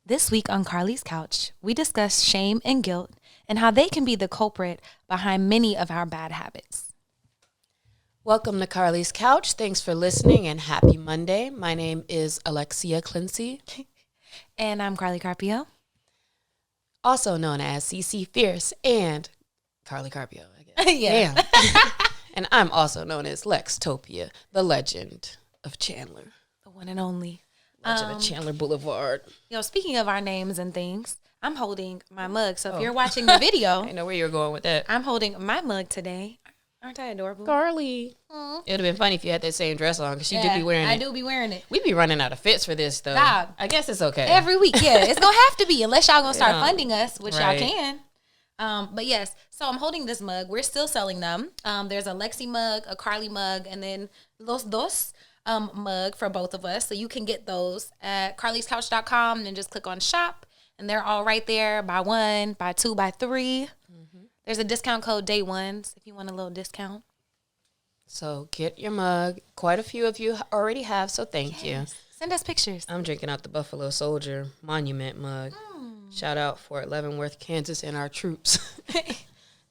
This week on Carlie's Couch, we discuss shame and guilt and how they can be the culprit behind many of our bad habits. Welcome to Carlie's Couch. Thanks for listening and happy Monday. My name is Alexia Clincy. And I'm Carlie Carpio. Also known as CC Fierce and Carlie Carpio, I guess. Yeah. Damn. And I'm also known as Lextopia, the legend of Chandler. The one and only. Legend of Chandler Boulevard. Speaking of our names and things, I'm holding my mug. So if you're watching the video, I know where you're going with that. I'm holding my mug today. Aren't I adorable? Carlie. It would have been funny if you had that same dress on because she do be wearing it. I do be wearing it. We be running out of fits for this, though. Dog. I guess it's okay. Every week, yeah. It's going to have to be unless y'all going to start funding us, which Right. y'all can. But yes, so I'm holding this mug. We're still selling them. There's a Lexi mug, a Carlie mug, and then Los Dos mug for both of us. So you can get those at carliescouch.com and just click on shop. And they're all right there. Buy one, buy two, buy three. There's a discount code day ones if you want a little discount. So get your mug. Quite a few of you already have, so thank you. Send us pictures. I'm drinking out the Buffalo Soldier Monument mug. Shout out Fort Leavenworth, Kansas, and our troops.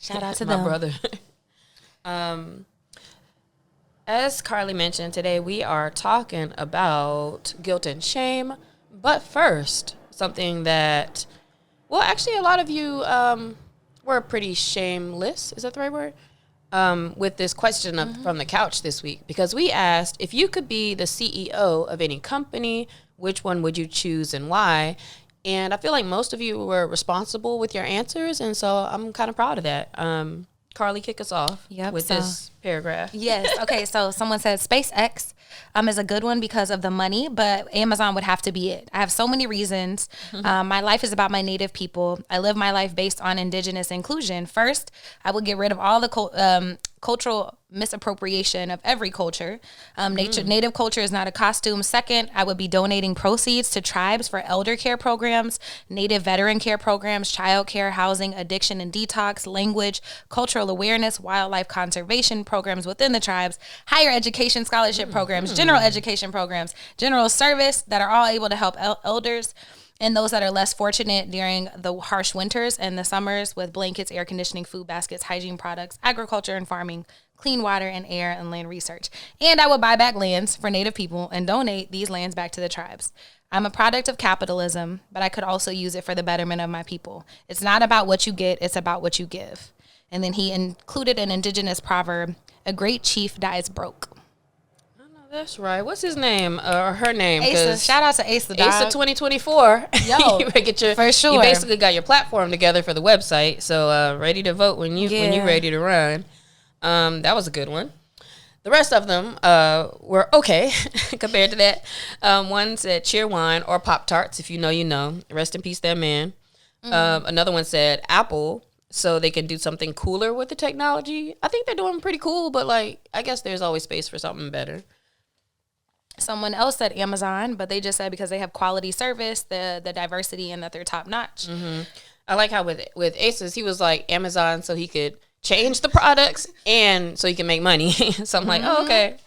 Shout out to my them. brother. As Carlie mentioned, today we are talking about guilt and shame. But first, something that, well, actually a lot of you were pretty shameless. Is that the right word? With this question from the couch this week. Because we asked, if you could be the CEO of any company, which one would you choose and why? And I feel like most of you were responsible with your answers. And so I'm kind of proud of that. Carlie, kick us off with this paragraph. Yes. Okay. So someone said SpaceX is a good one because of the money, but Amazon would have to be it. I have so many reasons. My life is about my native people. I live my life based on indigenous inclusion. First, I would get rid of all the cultural misappropriation of every culture. Native culture is not a costume. Second, I would be donating proceeds to tribes for elder care programs, native veteran care programs, child care, housing, addiction and detox, language, cultural awareness, wildlife conservation programs within the tribes, higher education scholarship programs, general education programs, general service that are all able to help elders and those that are less fortunate during the harsh winters and the summers with blankets, air conditioning, food baskets, hygiene products, agriculture and farming, clean water and air and land research. And I would buy back lands for Native people and donate these lands back to the tribes. I'm a product of capitalism, but I could also use it for the betterment of my people. It's not about what you get, it's about what you give. And then he included an indigenous proverb, a great chief dies broke. That's right. What's his name or her name? Asa. Shout out to Asa. Asa 2024. Yo, you get your, for sure. You basically got your platform together for the website, so ready to vote when you're ready to run. That was a good one. The rest of them were okay compared to that. One said cheer wine or Pop-Tarts. If you know, you know. Rest in peace, that man. Another one said Apple, so they can do something cooler with the technology. I think they're doing pretty cool, but like I guess there's always space for something better. Someone else said Amazon, but they just said because they have quality service, the diversity, and that they're top notch. I like how with Asus, he was like Amazon so he could change the products and so he can make money. So I'm like, oh, okay.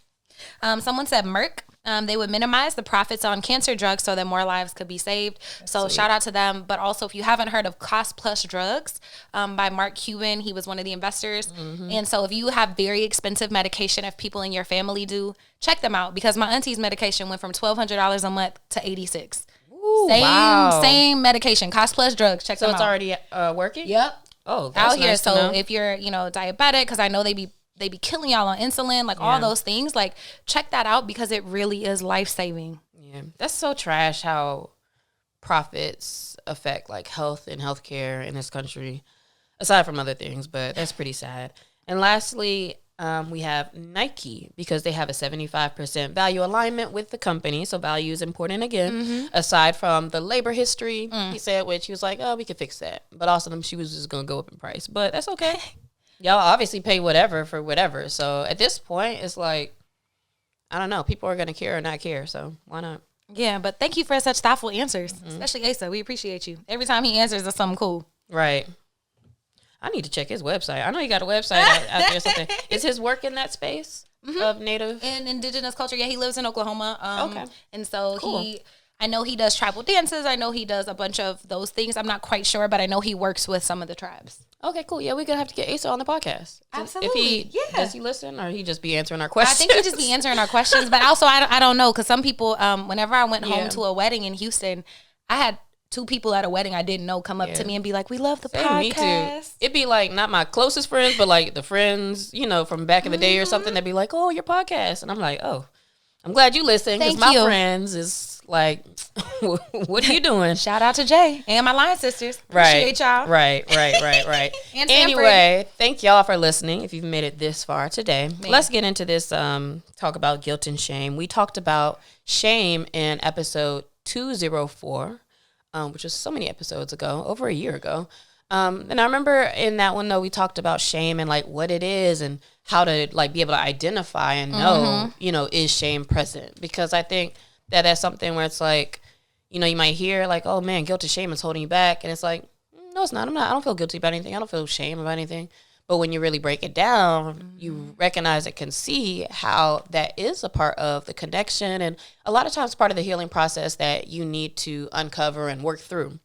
Someone said Merck. They would minimize the profits on cancer drugs so that more lives could be saved. So shout out to them. But also, if you haven't heard of Cost Plus Drugs by Mark Cuban, he was one of the investors. And so if you have very expensive medication, if people in your family do, check them out because my auntie's medication went from $1,200 a month to $86. Ooh, same medication, Cost Plus Drugs. Check them out. So it's already working? Yep. Oh, that's out here. nice to So know. if you're, diabetic, because I know they be killing y'all on insulin, like all those things, like check that out because it really is life-saving. Yeah, that's so trash how profits affect like health and healthcare in this country, aside from other things, but that's pretty sad. And lastly, we have Nike because they have a 75% value alignment with the company. So value is important again, aside from the labor history, he said, which he was like, oh, we could fix that. But also them shoes is going to go up in price, but that's okay. Y'all obviously pay whatever for whatever. So at this point, it's like, I don't know. People are going to care or not care. So why not? Yeah, but thank you for such thoughtful answers, especially Asa. We appreciate you. Every time he answers, it's something cool. Right. I need to check his website. I know he got a website out there or something. Is his work in that space of Native? And indigenous culture. Yeah, he lives in Oklahoma. Okay. And so Cool. he I know he does tribal dances. I know he does a bunch of those things. I'm not quite sure, but I know he works with some of the tribes. Okay, cool. Yeah, we're going to have to get Asa on the podcast. Absolutely. Does he listen, or he just be answering our questions? I think he just be answering our questions, but also I don't know, because some people, whenever I went home to a wedding in Houston, I had 2 people at a wedding I didn't know come up to me and be like, "We love the podcast." Me too. It'd be like not my closest friends, but like the friends, from back in the day or something. They'd be like, "Oh, your podcast," and I'm like, "Oh, I'm glad you listen," because my friends is like, "What are you doing?" Shout out to Jay and my Lion sisters. Appreciate y'all. Right. And anyway, thank y'all for listening. If you've made it this far today, let's get into this. Talk about guilt and shame. We talked about shame in episode 204. Which was so many episodes ago, over a year ago. And I remember in that one, though, we talked about shame and like what it is and how to like be able to identify and know, is shame present? Because I think that that's something where it's like, you might hear like, oh man, guilt and shame is holding you back. And it's like, no, it's not. I don't feel guilty about anything. I don't feel shame about anything. But when you really break it down, you recognize and can see how that is a part of the connection and a lot of times part of the healing process that you need to uncover and work through.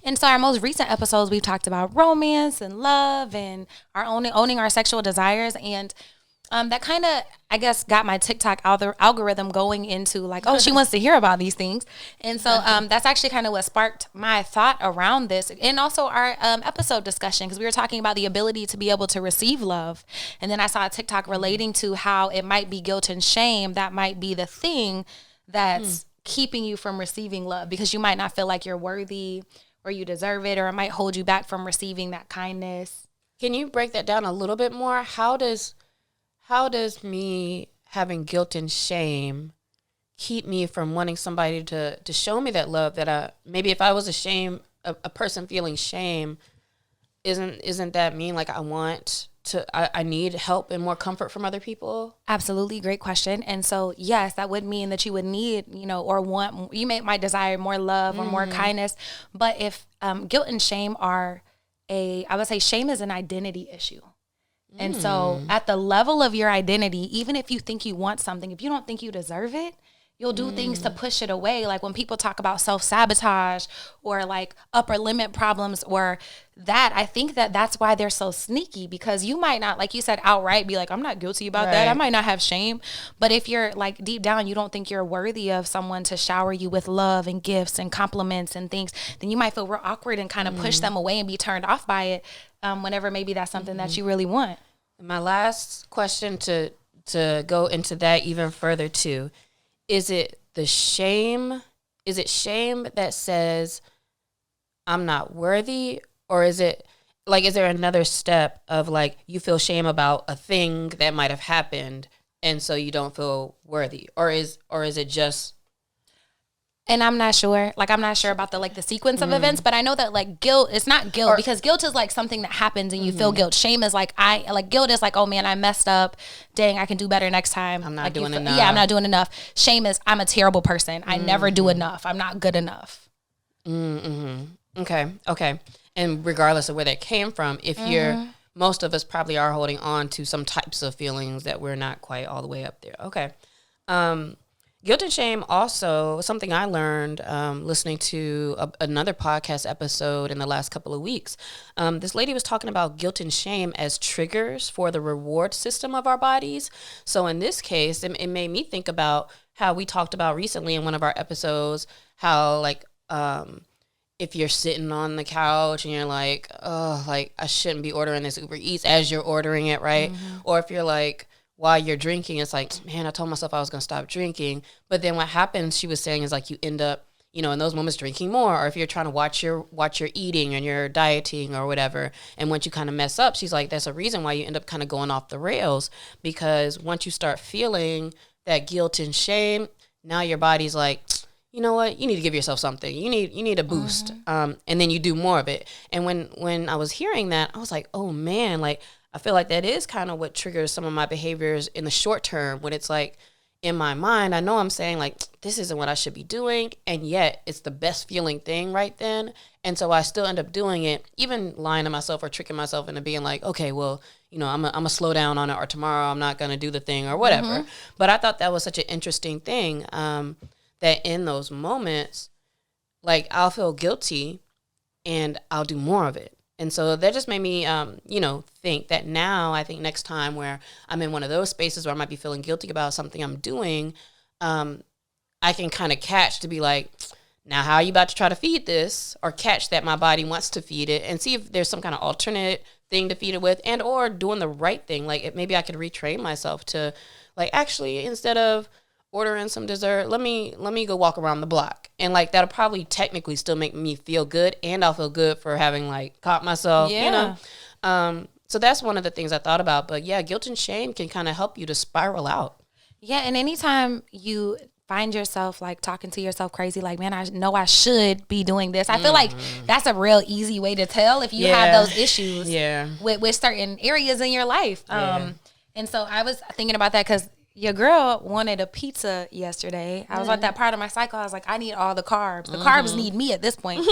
And so our most recent episodes, we've talked about romance and love and our owning our sexual desires. And that kind of, I guess, got my TikTok algorithm going into like, oh, she wants to hear about these things. And so that's actually kind of what sparked my thought around this. And also our episode discussion, because we were talking about the ability to be able to receive love. And then I saw a TikTok relating to how it might be guilt and shame. That might be the thing that's keeping you from receiving love, because you might not feel like you're worthy or you deserve it, or it might hold you back from receiving that kindness. Can you break that down a little bit more? How does me having guilt and shame keep me from wanting somebody to show me that love that maybe if I was a person feeling shame, isn't that mean like I need help and more comfort from other people? Absolutely. Great question. And so, yes, that would mean that you would need, or want, might desire more love or more kindness. But if guilt and shame I would say shame is an identity issue. And so at the level of your identity, even if you think you want something, if you don't think you deserve it, you'll do things to push it away. Like when people talk about self-sabotage or like upper limit problems or that, I think that's why they're so sneaky, because you might not, like you said, outright be like, I'm not guilty about that. I might not have shame. But if you're like deep down, you don't think you're worthy of someone to shower you with love and gifts and compliments and things, then you might feel real awkward and kind of push them away and be turned off by it whenever maybe that's something that you really want. My last question to go into that even further too, is it shame that says I'm not worthy, or is it like, is there another step of like you feel shame about a thing that might have happened and so you don't feel worthy, or is it just? And I'm not sure. Like, I'm not sure about the sequence of events, but I know that like guilt, it's not guilt, because guilt is like something that happens and you feel guilt. Shame is like, guilt is like, oh man, I messed up. Dang, I can do better next time. I'm not doing enough. Yeah, I'm not doing enough. Shame is, I'm a terrible person. I never do enough. I'm not good enough. Okay. And regardless of where that came from, if most of us probably are holding on to some types of feelings that we're not quite all the way up there. Okay. Guilt and shame also, something I learned listening to another podcast episode in the last couple of weeks. This lady was talking about guilt and shame as triggers for the reward system of our bodies. So in this case, it made me think about how we talked about recently in one of our episodes, how like if you're sitting on the couch and you're like, oh, like I shouldn't be ordering this Uber Eats as you're ordering it, right? Or if you're like, while you're drinking, it's like, man, I told myself I was going to stop drinking. But then what happens, she was saying, is like you end up, in those moments drinking more. Or if you're trying to watch your eating and your dieting or whatever. And once you kind of mess up, she's like, that's a reason why you end up kind of going off the rails. Because once you start feeling that guilt and shame, now your body's like, you know what, you need to give yourself something. You need a boost. And then you do more of it. And when I was hearing that, I was like, oh man, like, I feel like that is kind of what triggers some of my behaviors in the short term, when it's like in my mind, I know I'm saying like, this isn't what I should be doing. And yet it's the best feeling thing right then. And so I still end up doing it, even lying to myself or tricking myself into being like, okay, well, I'm gonna slow down on it, or tomorrow I'm not going to do the thing or whatever. But I thought that was such an interesting thing that in those moments, like, I'll feel guilty and I'll do more of it. And so that just made me, think that now I think next time where I'm in one of those spaces where I might be feeling guilty about something I'm doing, I can kind of catch to be like, now how are you about to try to feed this? Or catch that my body wants to feed it and see if there's some kind of alternate thing to feed it with, and or doing the right thing. Like, maybe I could retrain myself to, like, actually, instead of ordering some dessert, let me go walk around the block. And, like, that'll probably technically still make me feel good, and I'll feel good for having, like, caught myself, So that's one of the things I thought about. But yeah, guilt and shame can kind of help you to spiral out. Yeah, and anytime you find yourself like talking to yourself crazy, like, man, I know I should be doing this. I feel like that's a real easy way to tell if you have those issues with certain areas in your life. And so I was thinking about that because your girl wanted a pizza yesterday. I was at that part of my cycle. I was like, I need all the carbs. The carbs need me at this point.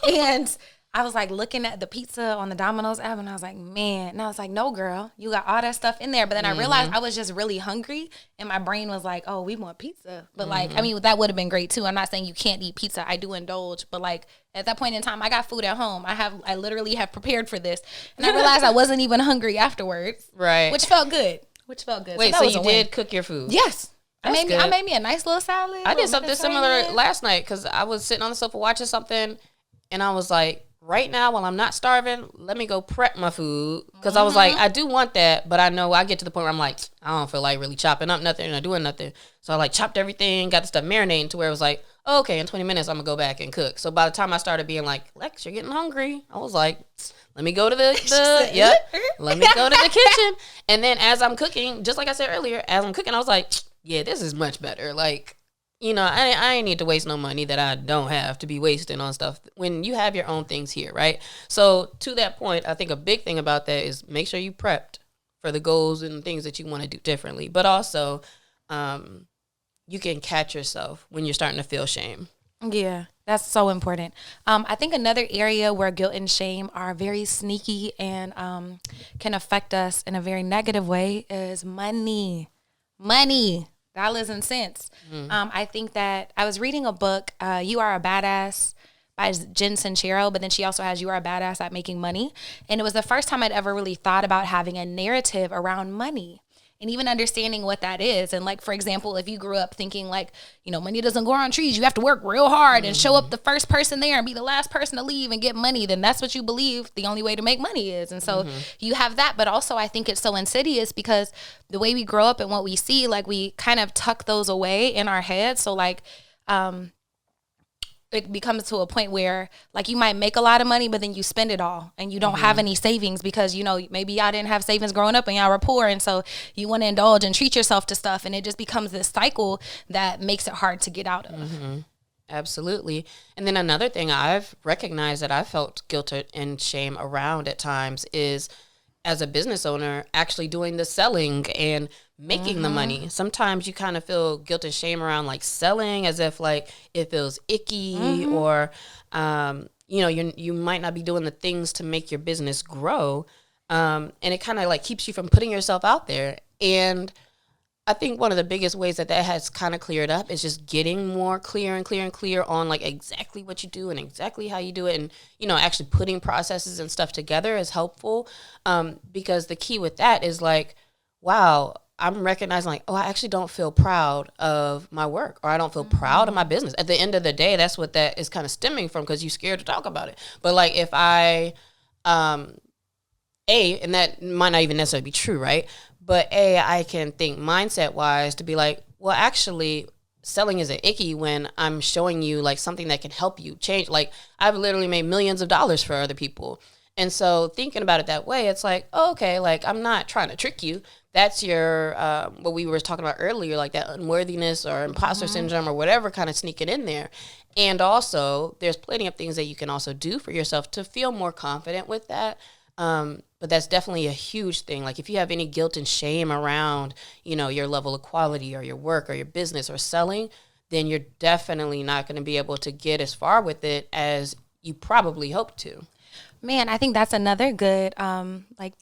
And I was like looking at the pizza on the Domino's app, and I was like, man. And I was like, no, girl, you got all that stuff in there. But then I realized I was just really hungry, and my brain was like, oh, we want pizza. But like, I mean, that would have been great too. I'm not saying you can't eat pizza. I do indulge. But like, at that point in time, I got food at home. I literally have prepared for this. And I realized I wasn't even hungry afterwards. Right. Which felt good. Wait, so you did cook your food? Yes. I made me a nice little salad. I did something similar last night because I was sitting on the sofa watching something, and I was like, right now, while I'm not starving, let me go prep my food. Because I was like, I do want that, but I know I get to the point where I'm like, I don't feel like really chopping up nothing or doing nothing. So I like chopped everything, got the stuff marinating to where it was like, oh, okay, in 20 minutes, I'm going to go back and cook. So by the time I started being like, Lex, you're getting hungry, I was like, let me go to let me go to the kitchen. And then as I'm cooking, just like I said earlier, as I'm cooking, I was like, yeah, this is much better. Like, I ain't need to waste no money that I don't have to be wasting on stuff when you have your own things here, right? So to that point, I think a big thing about that is make sure you prepped for the goals and things that you want to do differently. But also, you can catch yourself when you're starting to feel shame. Yeah, that's so important. I think another area where guilt and shame are very sneaky and can affect us in a very negative way is money. Dollars and cents. I think that I was reading a book, You Are a Badass by Jen Sincero, but then she also has You Are a Badass at Making Money. And it was the first time I'd ever really thought about having a narrative around money and even understanding what that is. And like, for example, if you grew up thinking like, money doesn't grow on trees, you have to work real hard and show up the first person there and be the last person to leave and get money, then that's what you believe the only way to make money is. And so you have that, but also I think it's so insidious because the way we grow up and what we see, like we kind of tuck those away in our heads. So like, it becomes to a point where like you might make a lot of money, but then you spend it all and you don't have any savings because, maybe y'all didn't have savings growing up and y'all were poor. And so you want to indulge and treat yourself to stuff. And it just becomes this cycle that makes it hard to get out of. Absolutely. And then another thing I've recognized that I felt guilt and shame around at times is as a business owner, actually doing the selling and making the money. Sometimes you kind of feel guilt and shame around like selling as if like it feels icky or, you might not be doing the things to make your business grow. And it kind of like keeps you from putting yourself out there. And I think one of the biggest ways that has kind of cleared up is just getting more clear on like exactly what you do and exactly how you do it. And, actually putting processes and stuff together is helpful. Because the key with that is like, wow, I'm recognizing like, oh, I actually don't feel proud of my work or I don't feel proud of my business. At the end of the day, that's what that is kind of stemming from because you're scared to talk about it. But like if I, and that might not even necessarily be true, right? But I can think mindset wise to be like, well, actually selling isn't icky when I'm showing you like something that can help you change. Like I've literally made millions of dollars for other people. And so thinking about it that way, it's like, oh, okay, like I'm not trying to trick you. That's your, what we were talking about earlier, like that unworthiness or imposter syndrome or whatever kind of sneaking in there. And also there's plenty of things that you can also do for yourself to feel more confident with that. But that's definitely a huge thing. Like if you have any guilt and shame around, your level of quality or your work or your business or selling, then you're definitely not going to be able to get as far with it as you probably hope to. Man, I think that's another good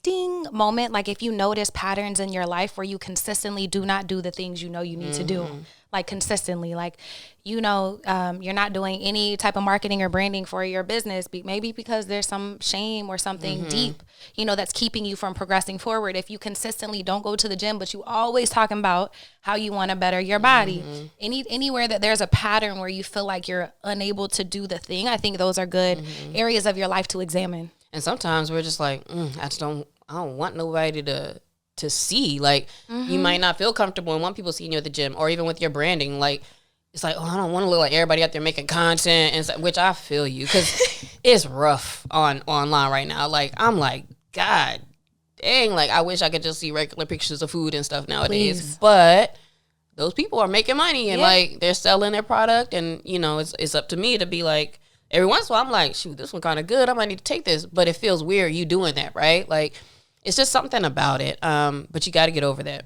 ding moment. Like if you notice patterns in your life where you consistently do not do the things you know you need to do. like consistently, like, you're not doing any type of marketing or branding for your business, maybe because there's some shame or something deep, that's keeping you from progressing forward. If you consistently don't go to the gym, but you always talking about how you want to better your body, anywhere that there's a pattern where you feel like you're unable to do the thing, I think those are good areas of your life to examine. And sometimes we're just like, I don't want nobody to see. Like, you might not feel comfortable and want people seeing you at the gym, or even with your branding. Like, it's like, I don't want to look like everybody out there making content, and which I feel you, because it's rough online right now. Like, I'm like, God dang, like, I wish I could just see regular pictures of food and stuff nowadays. Please. But those people are making money, and like, they're selling their product, and it's up to me to be like, every once in a while I'm like, shoot, this one kind of good, I might need to take this. But it feels weird you doing that, right? Like, it's just something about it. But you got to get over that.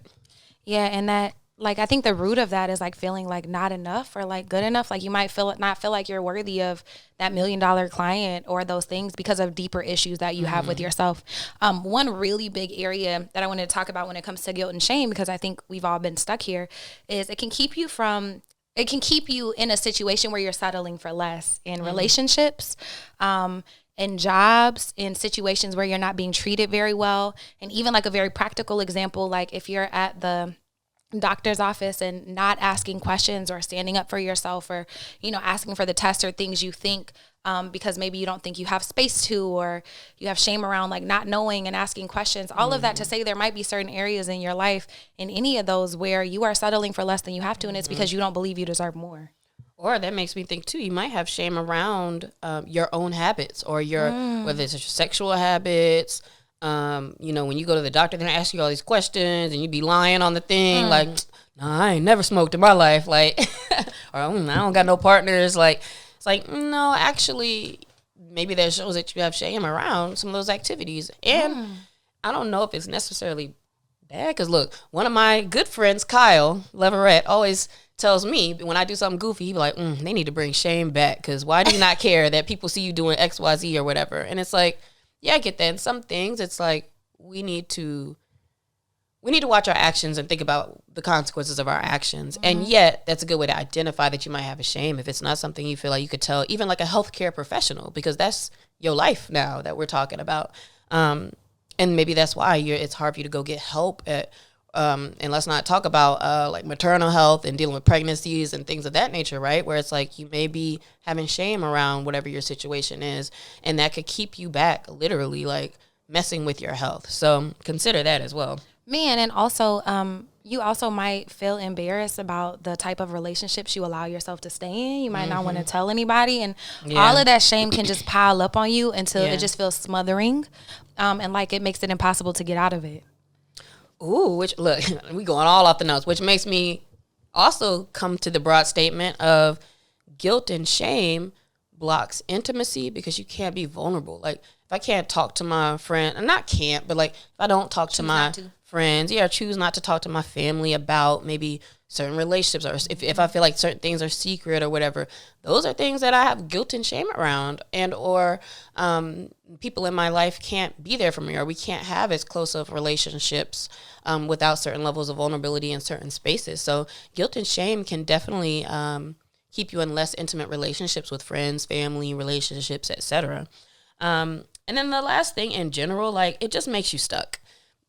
Yeah, and that, like, I think the root of that is like feeling like not enough or like good enough. Like, you might not feel like you're worthy of that $1 million client or those things because of deeper issues that you have with yourself. One really big area that I wanted to talk about when it comes to guilt and shame, because I think we've all been stuck here, is it can keep you in a situation where you're settling for less in relationships, in jobs, in situations where you're not being treated very well. And even like a very practical example, like if you're at the doctor's office and not asking questions or standing up for yourself, or, asking for the test or things you think, because maybe you don't think you have space to, or you have shame around like not knowing and asking questions, all of that to say there might be certain areas in your life, in any of those, where you are settling for less than you have to. And it's because you don't believe you deserve more. Or that makes me think too, you might have shame around your own habits, or whether it's your sexual habits. When you go to the doctor, they're asking you all these questions, and you be lying on the thing, like, nah, I ain't never smoked in my life, like, or I don't got no partners. Like, it's like, no, actually, maybe that shows that you have shame around some of those activities. And I don't know if it's necessarily bad, because look, one of my good friends, Kyle Leverett, always tells me when I do something goofy, he be like, they need to bring shame back, because why do you not care that people see you doing X, Y, Z or whatever? And it's like, yeah, I get that. And some things, it's like, we need to watch our actions and think about the consequences of our actions. And yet, that's a good way to identify that you might have a shame if it's not something you feel like you could tell, even like a healthcare professional, because that's your life now that we're talking about. And maybe that's why it's hard for you to go get help at. And let's not talk about like maternal health and dealing with pregnancies and things of that nature, right? Where it's like you may be having shame around whatever your situation is, and that could keep you back, literally, like messing with your health. So consider that as well. Man, and also, you also might feel embarrassed about the type of relationships you allow yourself to stay in. You might not want to tell anybody, and all of that shame can just pile up on you until it just feels smothering, and like it makes it impossible to get out of it. Ooh, which, look, we going all off the notes, which makes me also come to the broad statement of guilt and shame blocks intimacy, because you can't be vulnerable. Like, if I can't talk to my friend, and not can't, but like, if I don't talk to my friends, choose not to talk to my family about maybe certain relationships, or if I feel like certain things are secret or whatever, those are things that I have guilt and shame around, and or people in my life can't be there for me, or we can't have as close of relationships without certain levels of vulnerability in certain spaces. So guilt and shame can definitely keep you in less intimate relationships with friends, family, relationships, etc. And then the last thing in general, like, it just makes you stuck.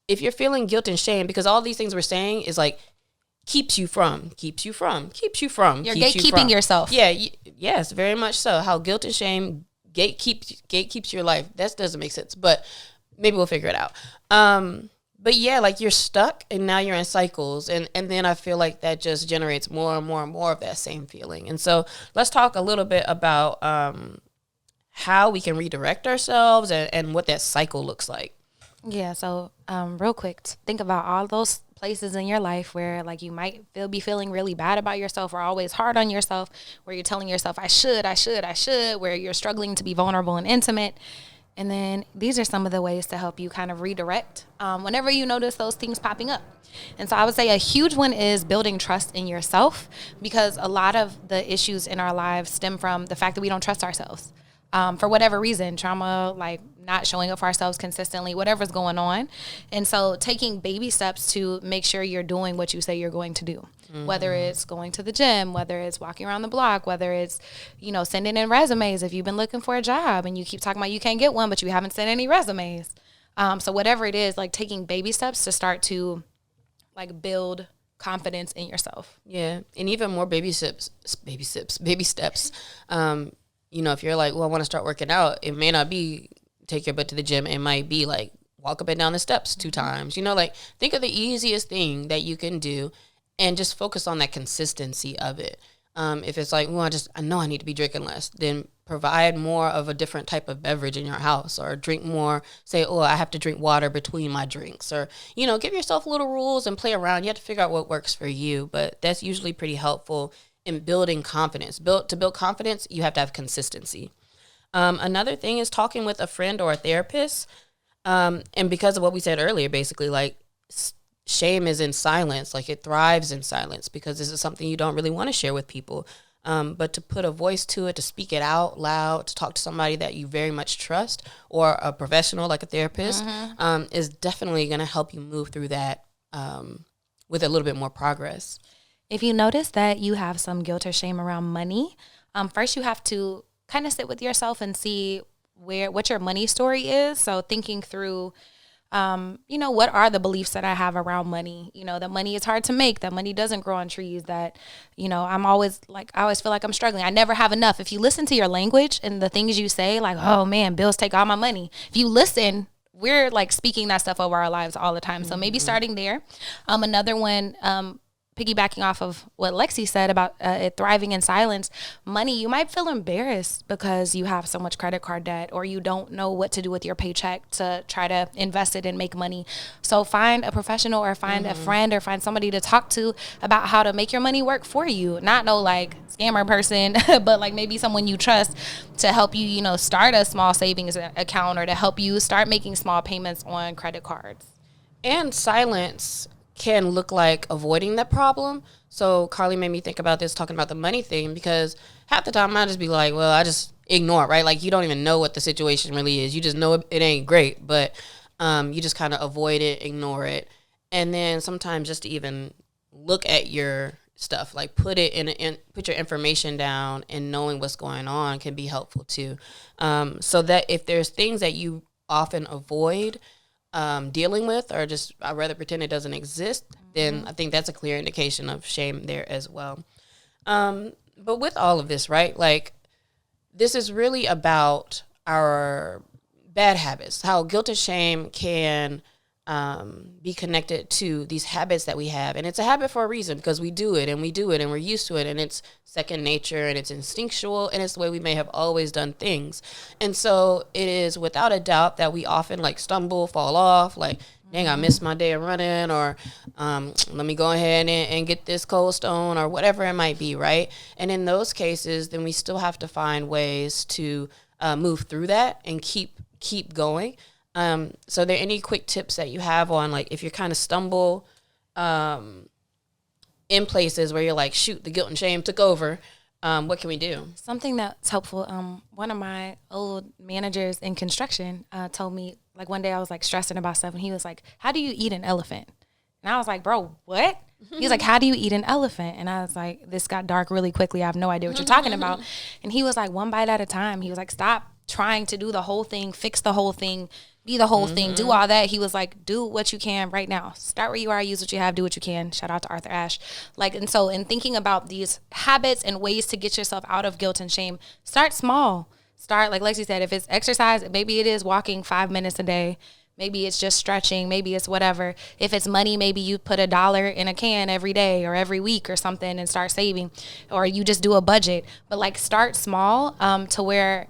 If you're feeling guilt and shame, because all these things we're saying is like, keeps you from. You're gatekeeping yourself. Yeah, yes, very much so. How guilt and shame gatekeeps your life. That doesn't make sense, but maybe we'll figure it out. But yeah, like, you're stuck, and now you're in cycles, and then I feel like that just generates more and more and more of that same feeling. And so let's talk a little bit about how we can redirect ourselves and what that cycle looks like. Yeah, so real quick, think about all those places in your life where like you might be feeling really bad about yourself, or always hard on yourself, where you're telling yourself, I should, where you're struggling to be vulnerable and intimate. And then these are some of the ways to help you kind of redirect whenever you notice those things popping up. And so I would say a huge one is building trust in yourself, because a lot of the issues in our lives stem from the fact that we don't trust ourselves. For whatever reason, trauma, like not showing up for ourselves consistently, whatever's going on. And so taking baby steps to make sure you're doing what you say you're going to do, whether it's going to the gym, whether it's walking around the block, whether it's, you know, sending in resumes if you've been looking for a job and you keep talking about you can't get one, but you haven't sent any resumes. So whatever it is, like taking baby steps to start to like build confidence in yourself. Yeah. And even more baby steps. You know, if you're like, well, I want to start working out, it may not be take your butt to the gym. It might be like walk up and down the steps 2 times. You know, like think of the easiest thing that you can do and just focus on that consistency of it. If it's like, well, I know I need to be drinking less, then provide more of a different type of beverage in your house, or drink more. Say, oh, I have to drink water between my drinks, or, you know, give yourself little rules and play around. You have to figure out what works for you, but that's usually pretty helpful in building confidence. To build confidence, you have to have consistency. Another thing is talking with a friend or a therapist. And because of what we said earlier, basically, like shame is in silence, like it thrives in silence, because this is something you don't really want to share with people. But to put a voice to it, to speak it out loud, to talk to somebody that you very much trust, or a professional like a therapist, is definitely going to help you move through that with a little bit more progress. If you notice that you have some guilt or shame around money, first you have to kind of sit with yourself and see what your money story is. So thinking through, you know, what are the beliefs that I have around money? You know, that money is hard to make, that money doesn't grow on trees, that, you know, I always feel like I'm struggling. I never have enough. If you listen to your language and the things you say, like, oh man, bills take all my money. If you listen, we're like speaking that stuff over our lives all the time. So maybe starting there. Another one, piggybacking off of what Lexi said about it thriving in silence, money, you might feel embarrassed because you have so much credit card debt, or you don't know what to do with your paycheck to try to invest it and make money. So find a professional, or find a friend, or find somebody to talk to about how to make your money work for you. Not no like scammer person, but like maybe someone you trust to help you, you know, start a small savings account, or to help you start making small payments on credit cards. And silence can look like avoiding that problem. So Carlie made me think about this, talking about the money thing, because half the time I just be like, well, I just ignore it, right? Like you don't even know what the situation really is. You just know it ain't great, but you just kind of avoid it, ignore it. And then sometimes just to even look at your stuff, like put your information down, and knowing what's going on can be helpful too. So that if there's things that you often avoid dealing with, or just I'd rather pretend it doesn't exist, then I think that's a clear indication of shame there as well. But with all of this, right, like this is really about our bad habits, how guilt and shame can be connected to these habits that we have. And it's a habit for a reason, because we do it and we're used to it, and it's second nature, and it's instinctual, and it's the way we may have always done things. And so it is without a doubt that we often like stumble, fall off, like, dang, I missed my day of running, or let me go ahead and get this Cold Stone, or whatever it might be, right? And in those cases, then we still have to find ways to move through that and keep going. So are there any quick tips that you have on, like, if you kind of stumble in places where you're like, shoot, the guilt and shame took over, what can we do? Something that's helpful. One of my old managers in construction told me, like, one day I was like stressing about stuff, and he was like, how do you eat an elephant? And I was like, bro, what? He's like, how do you eat an elephant? And I was like, this got dark really quickly. I have no idea what you're talking about. And he was like, one bite at a time. He was like, stop trying to do the whole thing, fix the whole thing, be the whole thing, do all that. He was like, do what you can right now. Start where you are, use what you have, do what you can. Shout out to Arthur Ashe. Like, and so in thinking about these habits and ways to get yourself out of guilt and shame, start small. Start, like Lexi said, if it's exercise, maybe it is walking 5 minutes a day. Maybe it's just stretching. Maybe it's whatever. If it's money, maybe you put $1 in a can every day or every week or something and start saving, or you just do a budget. But like start small to where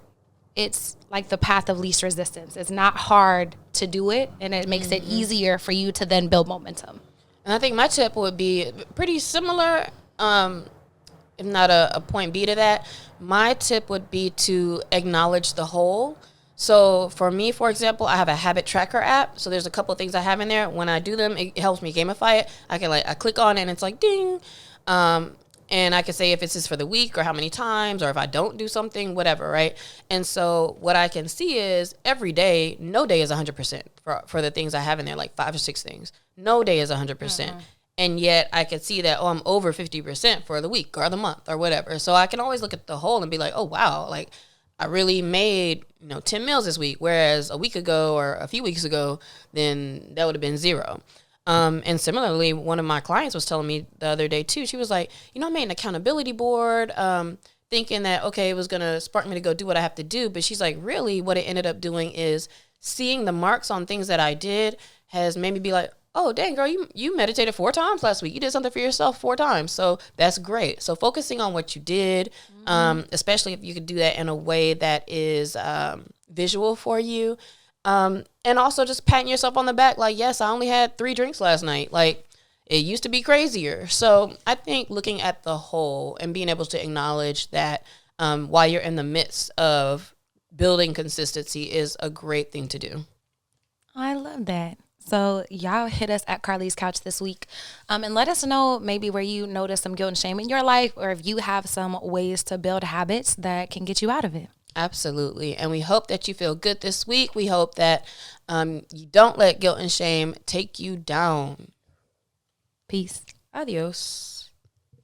it's like the path of least resistance. It's not hard to do it, and it makes it easier for you to then build momentum. And I think my tip would be pretty similar, if not a point B to that. My tip would be to acknowledge the whole. So for me, for example, I have a habit tracker app. So there's a couple of things I have in there. When I do them, it helps me gamify it. I click on it and it's like, ding. And I can say if it's just for the week or how many times or if I don't do something, whatever, right? And so what I can see is every day, no day is 100% for the things I have in there, like 5 or 6 things. No day is 100%. And yet I can see that, I'm over 50% for the week or the month or whatever. So I can always look at the whole and be like, oh, wow, like I really made, 10 meals this week. Whereas a week ago or a few weeks ago, then that would have been 0. And similarly, one of my clients was telling me the other day too, she was like, I made an accountability board, thinking that, okay, it was going to spark me to go do what I have to do. But she's like, really what it ended up doing is seeing the marks on things that I did has made me be like, oh, dang, girl, you meditated 4 times last week. You did something for yourself 4 times. So that's great. So focusing on what you did, especially if you could do that in a way that is visual for you. And also just patting yourself on the back. Like, yes, I only had 3 drinks last night. Like, it used to be crazier. So I think looking at the whole and being able to acknowledge that while you're in the midst of building consistency is a great thing to do. I love that. So y'all hit us at Carlie's Couch this week and let us know maybe where you notice some guilt and shame in your life, or if you have some ways to build habits that can get you out of it. Absolutely. And we hope that you feel good this week. We hope that you don't let guilt and shame take you down. Peace. Adios.